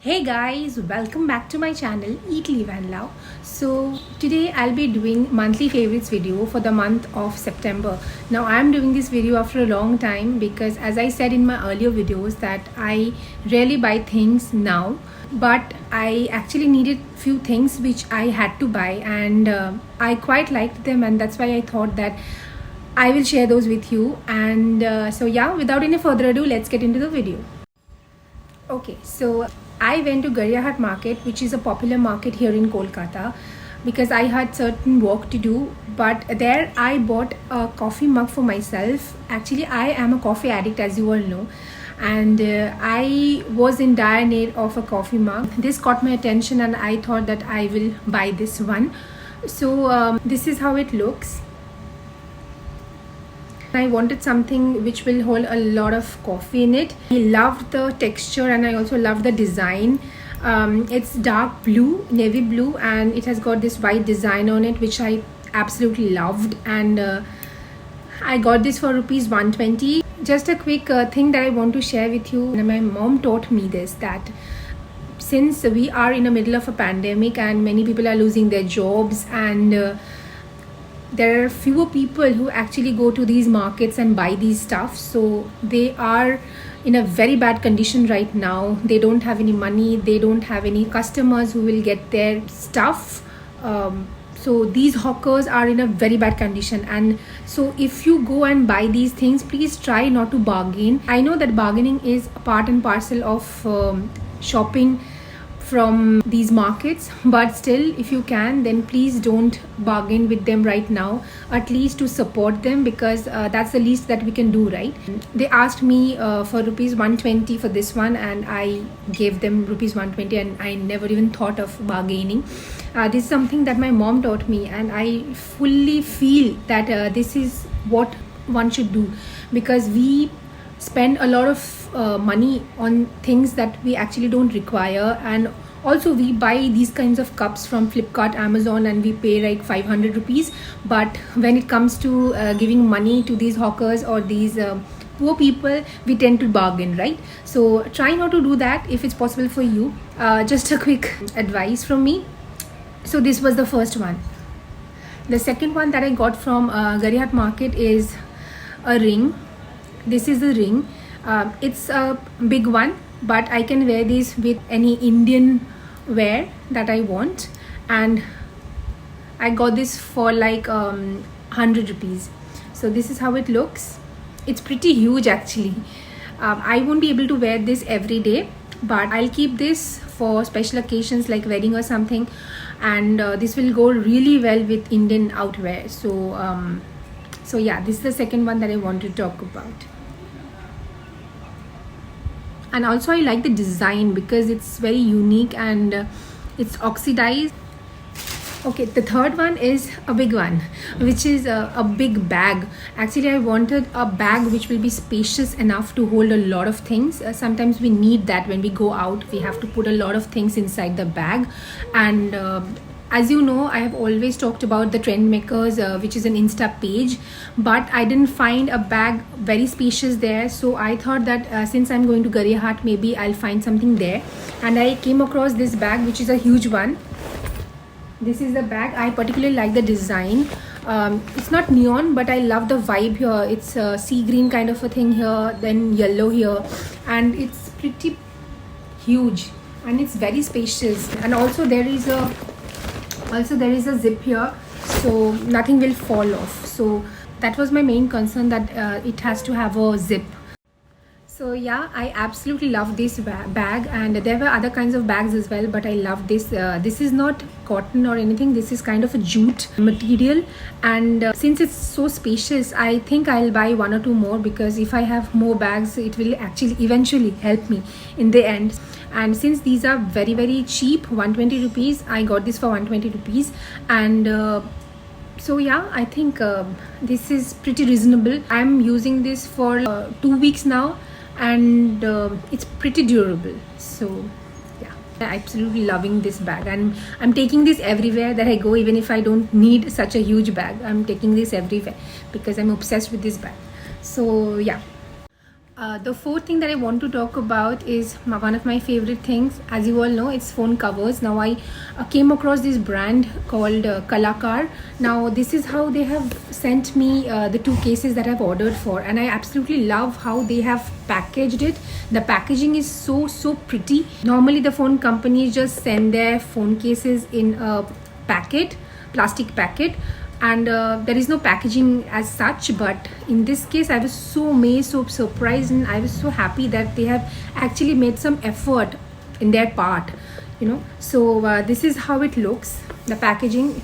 Hey guys, welcome back to my channel Eat Live and Love. So today I'll be doing monthly favorites video for the month of September. Now I'm doing this video after a long time because as I said in my earlier videos that I rarely buy things now, but I actually needed few things which I had to buy, and I quite liked them, and that's why I thought that I will share those with you. And so yeah, without any further ado, let's get into the video. Okay, so I went to Gariahat market, which is a popular market here in Kolkata, because I had certain work to do. But there I bought a coffee mug for myself. Actually, I am a coffee addict, as you all know, and I was in dire need of a coffee mug. This caught my attention, and I thought that I will buy this one. So this is how it looks. I wanted something which will hold a lot of coffee in it. I loved the texture and I also loved the design. It's dark blue, navy blue, and it has got this white design on it, which I absolutely loved. And I got this for rupees 120. Just a quick thing that I want to share with you. My mom taught me this, that since we are in the middle of a pandemic and many people are losing their jobs, and there are fewer people who actually go to these markets and buy these stuff, so they are in a very bad condition right now. They don't have any money, they don't have any customers who will get their stuff. So these hawkers are in a very bad condition, and so if you go and buy these things, please try not to bargain. I know that bargaining is a part and parcel of shopping from these markets, but still, if you can, then please don't bargain with them right now, at least to support them, because that's the least that we can do, right? They asked me for rupees 120 for this one, and I gave them rupees 120, and I never even thought of bargaining. This is something that my mom taught me, and I fully feel that this is what one should do, because we spend a lot of money on things that we actually don't require. And also we buy these kinds of cups from Flipkart, Amazon, and we pay like 500 rupees. But when it comes to giving money to these hawkers or these poor people, we tend to bargain, right? So try not to do that if it's possible for you. Just a quick advice from me. So this was the first one. The second one that I got from Gariahat market is a ring. This is the ring. It's a big one, but I can wear this with any Indian wear that I want, and I got this for like 100 rupees. So this is how it looks. It's pretty huge actually. I won't be able to wear this every day, but I'll keep this for special occasions like wedding or something, and this will go really well with Indian outwear. So yeah, this is the second one that I want to talk about. And also I like the design because it's very unique, and it's oxidized. Okay, the third one is a big one, which is a big bag. Actually, I wanted a bag which will be spacious enough to hold a lot of things. Sometimes we need that when we go out. We have to put a lot of things inside the bag. And as you know, I have always talked about the Trendmakers, which is an Insta page, but I didn't find a bag very spacious there. So I thought that since I'm going to Gariahat, maybe I'll find something there. And I came across this bag, which is a huge one. This is the bag. I particularly like the design. It's not neon, but I love the vibe here. It's a sea green kind of a thing here, then yellow here, and it's pretty huge, and it's very spacious. And also there is a zip here, so nothing will fall off. So that was my main concern, that it has to have a zip. So yeah, I absolutely love this bag, and there were other kinds of bags as well, but I love this. This is not cotton or anything. This is kind of a jute material, and since it's so spacious, I think I'll buy one or two more, because if I have more bags, it will actually eventually help me in the end. And since these are very very cheap, 120 rupees, I got this for 120 rupees. And so yeah, I think this is pretty reasonable. I'm using this for 2 weeks now, and it's pretty durable. So yeah, I'm absolutely loving this bag, and I'm taking this everywhere that I go. Even if I don't need such a huge bag, I'm taking this everywhere because I'm obsessed with this bag. So yeah. The fourth thing that I want to talk about is one of my favorite things. As you all know, it's phone covers. Now I came across this brand called Kalakar. Now this is how they have sent me the 2 cases that I've ordered for, and I absolutely love how they have packaged it. The packaging is so pretty. Normally the phone companies just send their phone cases in a plastic packet, and there is no packaging as such. But in this case I was so amazed, so surprised, and I was so happy that they have actually made some effort in their part, you know. So this is how it looks, the packaging.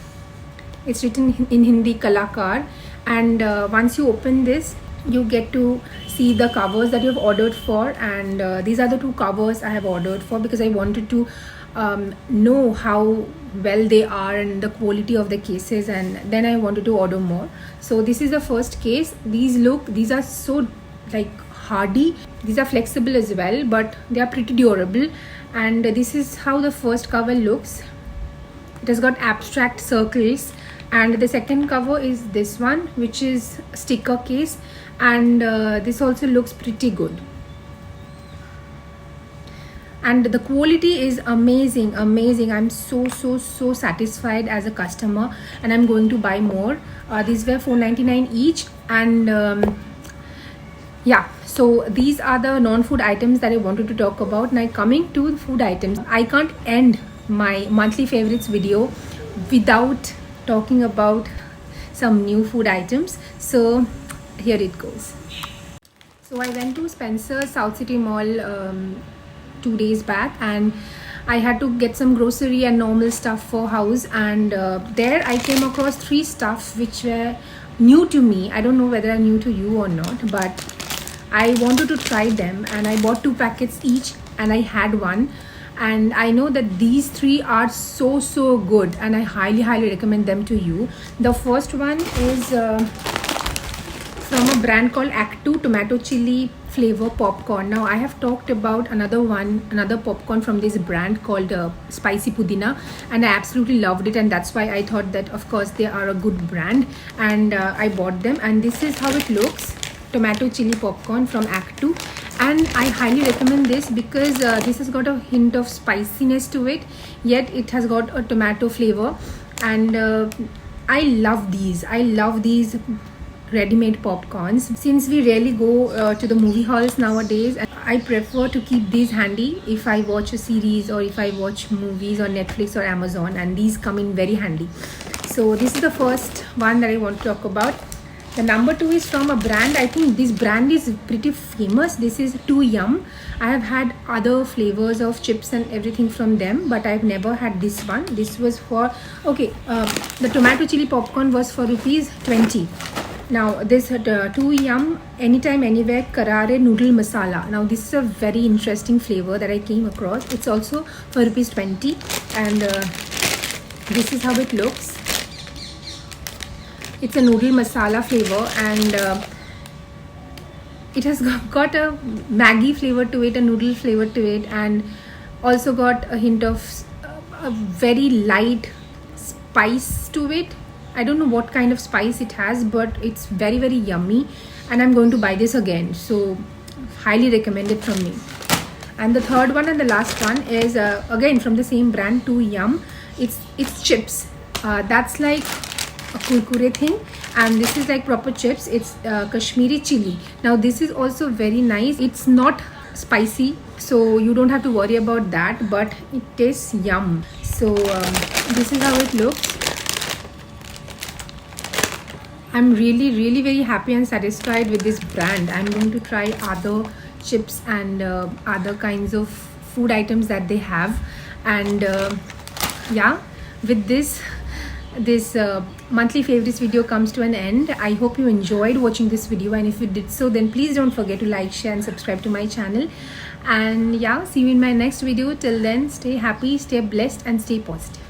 It's written in Hindi, Kalakar, and once you open this, you get to see the covers that you have ordered for. And these are the 2 covers I have ordered for, because I wanted to know how well they are and the quality of the cases, and then I wanted to order more. So this is the first case. These are so like hardy. These are flexible as well, but they are pretty durable. And this is how the first cover looks. It has got abstract circles. And the second cover is this one, which is sticker case, and this also looks pretty good. And the quality is amazing. I'm so satisfied as a customer, and I'm going to buy more. These were $4.99 each. And yeah, so these are the non-food items that I wanted to talk about. Now coming to food items, I can't end my monthly favorites video without talking about some new food items. So here it goes. So I went to Spencer's South City Mall 2 days back, and I had to get some grocery and normal stuff for house. And there I came across 3 stuff which were new to me. I don't know whether are new to you or not, but I wanted to try them, and I bought 2 packets each, and I had one. And I know that these 3 are so good, and I highly recommend them to you. The first one is from a brand called Act 2 tomato chili flavor popcorn. Now I have talked about another popcorn from this brand called Spicy Pudina, and I absolutely loved it, and that's why I thought that of course they are a good brand, and I bought them. And this is how it looks, tomato chili popcorn from Act 2. And I highly recommend this because this has got a hint of spiciness to it, yet it has got a tomato flavor. And I love these ready-made popcorns. Since we rarely go to the movie halls nowadays, I prefer to keep these handy if I watch a series or if I watch movies on Netflix or Amazon, and these come in very handy. So this is the first one that I want to talk about. The number 2 is from a brand. I think this brand is pretty famous. This is 2 Yum. I have had other flavors of chips and everything from them, but I've never had this one. This was for, okay, the tomato chili popcorn was for ₹20. Now this 2 Yum Anytime Anywhere Karare Noodle Masala. Now this is a very interesting flavor that I came across. It's also for ₹20, and this is how it looks. It's a noodle masala flavor, and it has got a Maggi flavor to it, a noodle flavor to it, and also got a hint of a very light spice to it. I don't know what kind of spice it has, but it's very yummy, and I'm going to buy this again. So highly recommended from me. And the third one and the last one is again from the same brand, 2 Yum. It's chips. That's like a kurkure thing, and this is like proper chips. It's Kashmiri chili. Now this is also very nice. It's not spicy, so you don't have to worry about that, but it tastes yum. So this is how it looks. I'm really very happy and satisfied with this brand. I'm going to try other chips and other kinds of food items that they have. And yeah, with this monthly favorites video comes to an end. I hope you enjoyed watching this video, and if you did so, then please don't forget to like, share and subscribe to my channel. And yeah, see you in my next video. Till then, stay happy, stay blessed and stay positive.